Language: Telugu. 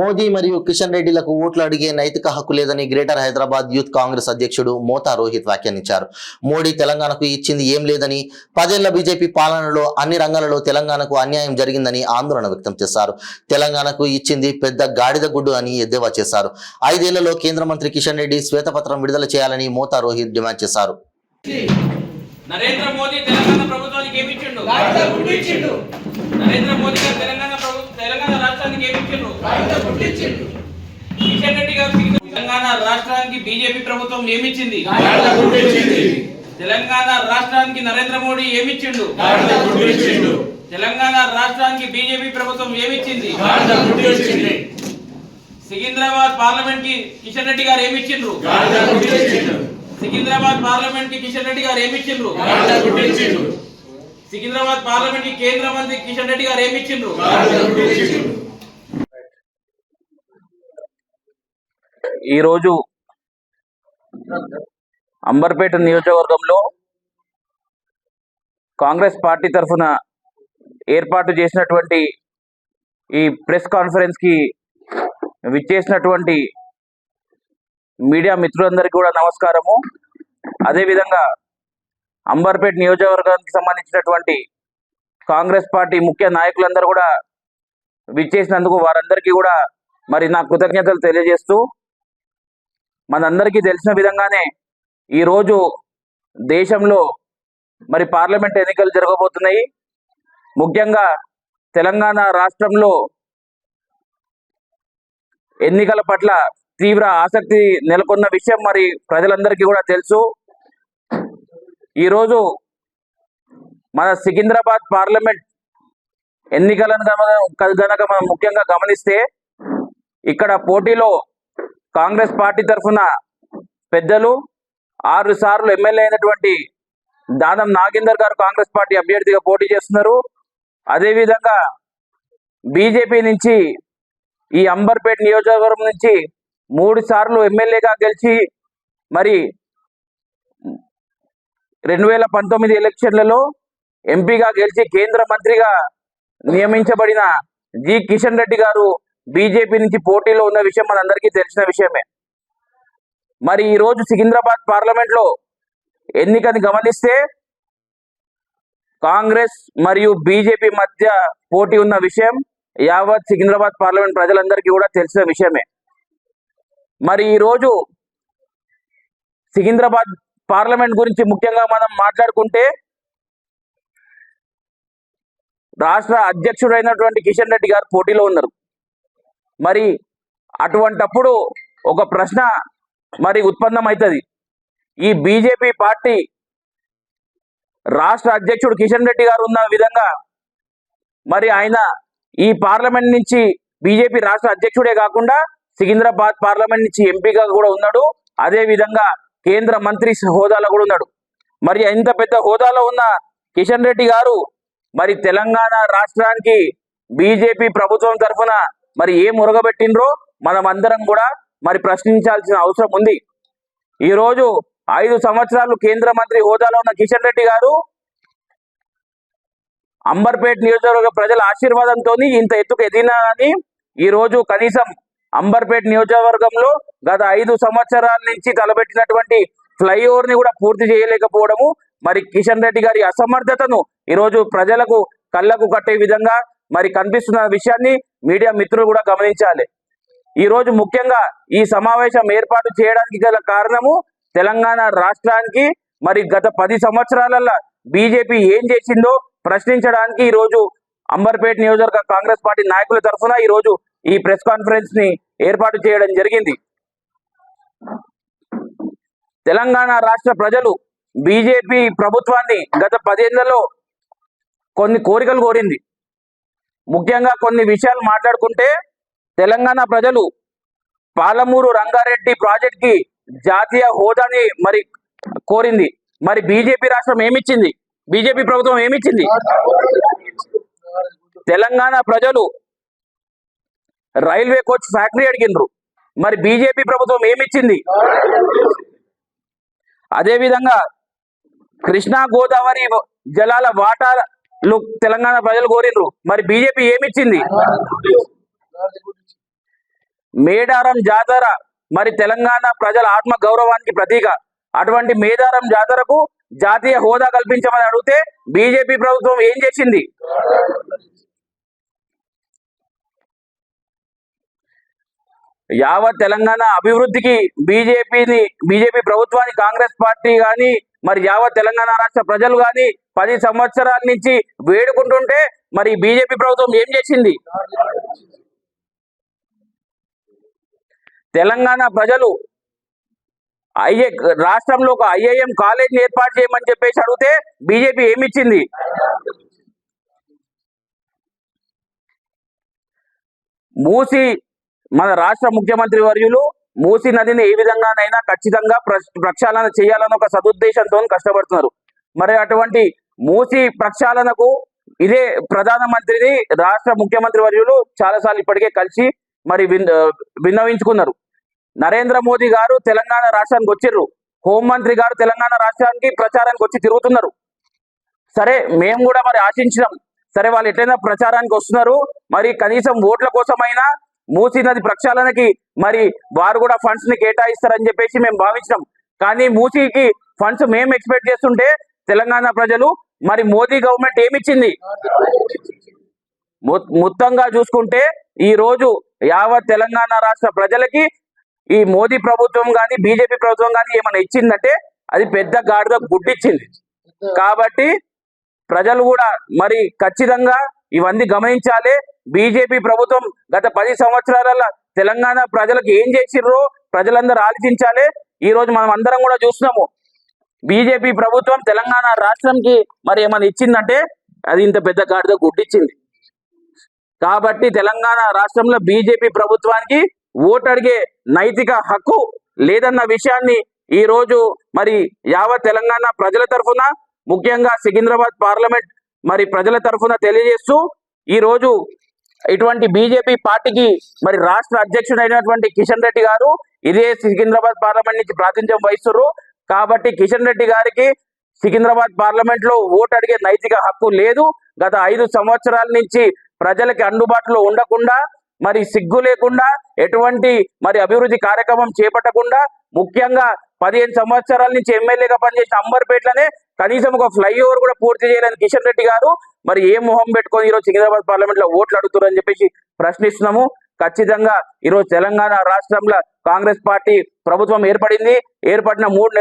మోదీ మరియు కిషన్ రెడ్డిలకు ఓట్లు అడిగే నైతిక హక్కు లేదని గ్రేటర్ హైదరాబాద్ యూత్ కాంగ్రెస్ అధ్యక్షుడు మోతా రోహిత్ వ్యాఖ్యానించారు. మోడీ తెలంగాణకు ఇచ్చింది ఏం లేదని, 10 ఏళ్ల బీజేపీ పాలనలో అన్ని రంగాలలో తెలంగాణకు అన్యాయం జరిగిందని ఆందోళన వ్యక్తం చేశారు. తెలంగాణకు ఇచ్చింది పెద్ద గాడిద గుడ్డు అని ఎద్దేవా చేశారు. 5 ఏళ్లలో కేంద్ర మంత్రి కిషన్ రెడ్డి శ్వేతపత్రం విడుదల చేయాలని మోతా రోహిత్ డిమాండ్ చేశారు. నరేంద్ర మోదీ తెలంగాణ ప్రభుత్వానికి ఏమి ఇచ్చిండు? నరేంద్ర మోదీ గారు తెలంగాణ రాష్ట్రానికి ఏమి ఇచ్చిండు? కిషన్ రెడ్డి గారు తెలంగాణ రాష్ట్రానికి బీజేపీ ప్రభుత్వం ఏమిచ్చింది? తెలంగాణ రాష్ట్రానికి నరేంద్ర మోడీ ఏమిచ్చిండు? తెలంగాణ రాష్ట్రానికి బీజేపీ ప్రభుత్వం ఏమిచ్చింది? సికింద్రాబాద్ పార్లమెంట్ కి కిషన్ రెడ్డి గారు ఏమిచ్చిండ్రు? సికింద్రాబాద్ పార్లమెంట్ కి కిషన్ రెడ్డి గారు ఏమిచ్చిండ్రు? సికింద్రాబాద్ పార్లమెంట్ కి కేంద్ర మంత్రి కిషన్ రెడ్డి గారు ఏమిచ్చిండ్రు? ఈరోజు అంబర్పేట నియోజకవర్గంలో కాంగ్రెస్ పార్టీ తరఫున ఏర్పాటు చేసినటువంటి ఈ ప్రెస్ కాన్ఫరెన్స్ కి విచ్చేసినటువంటి మీడియా మిత్రులందరికీ కూడా నమస్కారము. అదేవిధంగా అంబర్పేట నియోజకవర్గానికి సంబంధించినటువంటి కాంగ్రెస్ పార్టీ ముఖ్య నాయకులందరూ కూడా విచ్చేసినందుకు వారందరికీ కూడా మరి నా కృతజ్ఞతలు తెలియజేస్తూ, మనందరికీ తెలిసిన విధంగానే ఈరోజు దేశంలో మరి పార్లమెంట్ ఎన్నికలు జరగబోతున్నాయి. ముఖ్యంగా తెలంగాణ రాష్ట్రంలో ఎన్నికల పట్ల తీవ్ర ఆసక్తి నెలకొన్న విషయం మరి ప్రజలందరికీ కూడా తెలుసు. ఈరోజు మన సికింద్రాబాద్ పార్లమెంట్ ఎన్నికలను కనుక మనం ముఖ్యంగా గమనిస్తే, ఇక్కడ పోటీలో కాంగ్రెస్ పార్టీ తరఫున పెద్దలు 6 సార్లు ఎమ్మెల్యే అయినటువంటి దానం నాగేందర్ గారు కాంగ్రెస్ పార్టీ అభ్యర్థిగా పోటీ చేస్తున్నారు. అదేవిధంగా బీజేపీ నుంచి ఈ అంబర్పేట నియోజకవర్గం నుంచి 3 సార్లు ఎమ్మెల్యేగా గెలిచి మరి 2019 ఎలక్షన్లలో ఎంపీగా గెలిచి కేంద్ర మంత్రిగా నియమించబడిన జి కిషన్ రెడ్డి గారు బీజేపీ నుంచి పోటీలో ఉన్న విషయం మనందరికీ తెలిసిన విషయమే. మరి ఈరోజు సికింద్రాబాద్ పార్లమెంట్ లో ఎన్నికని గమనిస్తే కాంగ్రెస్ మరియు బీజేపీ మధ్య పోటీ ఉన్న విషయం యావత్ సికింద్రాబాద్ పార్లమెంట్ ప్రజలందరికీ కూడా తెలిసిన విషయమే. మరి ఈరోజు సికింద్రాబాద్ పార్లమెంట్ గురించి ముఖ్యంగా మనం మాట్లాడుకుంటే, రాష్ట్ర అధ్యక్షుడైనటువంటి కిషన్ రెడ్డి గారు పోటీలో ఉన్నారు. మరి అటువంటప్పుడు ఒక ప్రశ్న మరి ఉత్పన్నమవుతుంది. ఈ బీజేపీ పార్టీ రాష్ట్ర అధ్యక్షుడు కిషన్ రెడ్డి గారు ఉన్న విధంగా మరి ఆయన ఈ పార్లమెంట్ నుంచి బీజేపీ రాష్ట్ర అధ్యక్షుడే కాకుండా సికింద్రాబాద్ పార్లమెంట్ నుంచి ఎంపీగా కూడా ఉన్నాడు. అదే విధంగా కేంద్ర మంత్రి హోదాలో కూడా ఉన్నాడు. మరి ఇంత పెద్ద హోదాలో ఉన్న కిషన్ రెడ్డి గారు మరి తెలంగాణ రాష్ట్రానికి బీజేపీ ప్రభుత్వం తరఫున మరి ఏం మురగబెట్టిండ్రో మనం అందరం కూడా మరి ప్రశ్నించాల్సిన అవసరం ఉంది. ఈరోజు 5 సంవత్సరాలు కేంద్ర మంత్రి హోదాలో ఉన్న కిషన్ రెడ్డి గారు అంబర్పేట నియోజకవర్గ ప్రజల ఆశీర్వాదంతో ఇంత ఎత్తుకు ఎదిగినా కానీ ఈరోజు కనీసం అంబర్పేట నియోజకవర్గంలో గత 5 సంవత్సరాల నుంచి తలబెట్టినటువంటి ఫ్లైఓవర్ ని కూడా పూర్తి చేయలేకపోవడము, మరి కిషన్ రెడ్డి గారి అసమర్థతను ఈరోజు ప్రజలకు కళ్ళకు కట్టే విధంగా మరి కనిపిస్తున్న విషయాన్ని మీడియా మిత్రులు కూడా గమనించాలి. ఈరోజు ముఖ్యంగా ఈ సమావేశం ఏర్పాటు చేయడానికి గల కారణము తెలంగాణ రాష్ట్రానికి మరి గత 10 సంవత్సరాలలో బీజేపీ ఏం చేసిందో ప్రశ్నించడానికి ఈరోజు అంబర్పేట నియోజకవర్గ కాంగ్రెస్ పార్టీ నాయకుల తరఫున ఈరోజు ఈ ప్రెస్ కాన్ఫరెన్స్ ని ఏర్పాటు చేయడం జరిగింది. తెలంగాణ రాష్ట్ర ప్రజలు బీజేపీ ప్రభుత్వాన్ని గత 10 ఏళ్లలో కొన్ని కోరికలు కోరింది. ముఖ్యంగా కొన్ని విషయాలు మాట్లాడుకుంటే, తెలంగాణ ప్రజలు పాలమూరు రంగారెడ్డి ప్రాజెక్ట్ కి జాతీయ హోదాని మరి కోరింది. మరి బీజేపీ రాష్ట్రం ఏమిచ్చింది? బీజేపీ ప్రభుత్వం ఏమిచ్చింది? తెలంగాణ ప్రజలు రైల్వే కోచ్ ఫ్యాక్టరీ అడిగినరు. మరి బీజేపీ ప్రభుత్వం ఏమిచ్చింది? అదేవిధంగా కృష్ణా గోదావరి జలాల వాటాలు తెలంగాణ ప్రజలు కోరినరు. మరి బీజేపీ ఏమిచ్చింది? మేడారం జాతర మరి తెలంగాణ ప్రజల ఆత్మ గౌరవానికి ప్రతీక. అటువంటి మేడారం జాతరకు జాతీయ హోదా కల్పించమని అడిగితే బీజేపీ ప్రభుత్వం ఏం చేసింది? యావత్ తెలంగాణ అభివృద్ధికి బీజేపీ ప్రభుత్వాన్ని కాంగ్రెస్ పార్టీ కానీ మరి యావత్ తెలంగాణ రాష్ట్ర ప్రజలు కానీ 10 సంవత్సరాల నుంచి వేడుకుంటుంటే మరి బీజేపీ ప్రభుత్వం ఏం చేసింది? తెలంగాణ ప్రజలు రాష్ట్రంలో ఒక ఐఐఎం కాలేజీని ఏర్పాటు చేయమని చెప్పేసి అడిగితే బీజేపీ ఏమిచ్చింది? మూసి మన రాష్ట్ర ముఖ్యమంత్రి వర్యులు మూసి నదిని ఏ విధంగానైనా ఖచ్చితంగా ప్రక్షాళన చేయాలని ఒక సదుద్దేశంతో కష్టపడుతున్నారు. మరి అటువంటి మూసి ప్రక్షాళనకు ఇదే ప్రధానమంత్రిని రాష్ట్ర ముఖ్యమంత్రి వర్యులు చాలాసార్లు ఇప్పటికే కలిసి మరి విన్నవించుకున్నారు. నరేంద్ర మోదీ గారు తెలంగాణ రాష్ట్రానికి వచ్చిర్రు, హోంమంత్రి గారు తెలంగాణ రాష్ట్రానికి ప్రచారానికి వచ్చి తిరుగుతున్నారు. సరే, మేము కూడా మరి ఆశించినాం, సరే వాళ్ళు ఎట్లయినా ప్రచారానికి వస్తున్నారు, మరి కనీసం ఓట్ల కోసమైనా మూసీ నది ప్రక్షాళనకి మరి వారు కూడా ఫండ్స్ ని కేటాయిస్తారని చెప్పేసి మేము భావించినాం. కానీ మూసీకి ఫండ్స్ మేము ఎక్స్పెక్ట్ చేస్తుంటే తెలంగాణ ప్రజలు మరి మోదీ గవర్నమెంట్ ఏమిచ్చింది? మొత్తంగా చూసుకుంటే ఈ రోజు యావత్ తెలంగాణ రాష్ట్ర ప్రజలకి ఈ మోదీ ప్రభుత్వం కానీ బీజేపీ ప్రభుత్వం కానీ ఏమైనా ఇచ్చిందంటే అది పెద్ద గాడిద గుడ్డిచ్చింది. కాబట్టి ప్రజలు కూడా మరి ఖచ్చితంగా ఇవన్నీ గమనించాలి. బీజేపీ ప్రభుత్వం గత 10 సంవత్సరాల తెలంగాణ ప్రజలకు ఏం చేసిర్రో ప్రజలందరూ ఆలోచించాలి. ఈ రోజు మనం అందరం కూడా చూస్తున్నాము, బీజేపీ ప్రభుత్వం తెలంగాణ రాష్ట్రంకి మరి ఏమైనా ఇచ్చిందంటే అది ఇంత పెద్ద గాడిద గుడ్డిచ్చింది. కాబట్టి తెలంగాణ రాష్ట్రంలో బీజేపీ ప్రభుత్వానికి ఓటు అడిగే నైతిక హక్కు లేదన్న విషయాన్ని ఈ రోజు మరి యావత్ తెలంగాణ ప్రజల తరఫున, ముఖ్యంగా సికింద్రాబాద్ పార్లమెంట్ మరి ప్రజల తరఫున తెలియజేస్తూ ఈ రోజు ఇటువంటి బీజేపీ పార్టీకి మరి రాష్ట్ర అధ్యక్షుడైనటువంటి కిషన్ రెడ్డి గారు ఇదే సికింద్రాబాద్ పార్లమెంట్ నుంచి ప్రాతినిధ్యం వహిస్తున్నారు. కాబట్టి కిషన్ రెడ్డి గారికి సికింద్రాబాద్ పార్లమెంట్ లో ఓటు అడిగే నైతిక హక్కు లేదు. గత 5 సంవత్సరాల నుంచి ప్రజలకి అందుబాటులో ఉండకుండా మరి సిగ్గు లేకుండా ఎటువంటి మరి అభివృద్ధి కార్యక్రమం చేపట్టకుండా, ముఖ్యంగా 15 సంవత్సరాల నుంచి ఎమ్మెల్యేగా పనిచేసిన అంబర్పేటలోనే కనీసం ఒక ఫ్లైఓవర్ కూడా పూర్తి చేయలేని కిషన్ రెడ్డి గారు మరి ఏ మొహం పెట్టుకొని ఈరోజు సికింద్రాబాద్ పార్లమెంట్ లో ఓట్లు అడుగుతారని చెప్పేసి ప్రశ్నిస్తున్నాము. ఖచ్చితంగా ఈరోజు తెలంగాణ రాష్ట్రంలో కాంగ్రెస్ పార్టీ ప్రభుత్వం ఏర్పడిన 3 నెలలు